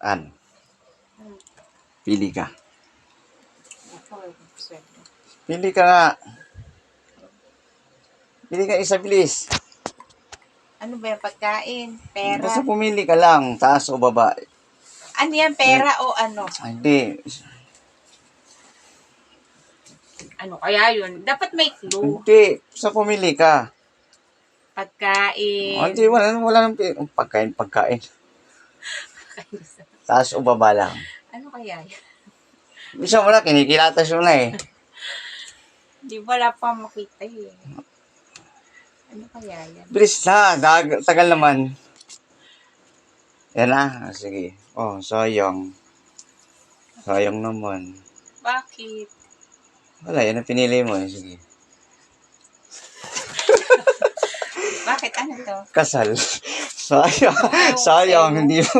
Ano? Hmm. Pili ka. Ako, swerte. Pili ka nga. Pili ka isa, bilis. Ano ba yung pagkain? Pera? Basta pumili ka lang, taas o baba. Ano yan? Pera o ano? Hindi. Ano kaya yun? Dapat may clue. Hindi. Basta pumili ka. Pagkain. Hindi, wala nang pagkain. Taas o baba lang. Ano kaya yan? Bisa mo na, kinikilatas mo na eh. Di wala pa makita eh. Ano kaya yan? Bilis na, tagal naman. Yan na, sige. Oh, sayang. Sayang naman. Bakit? Wala, yan ang pinili mo eh. Sige. Bakit? Ano to? Kasal. Sayang. Sayang, hindi mo.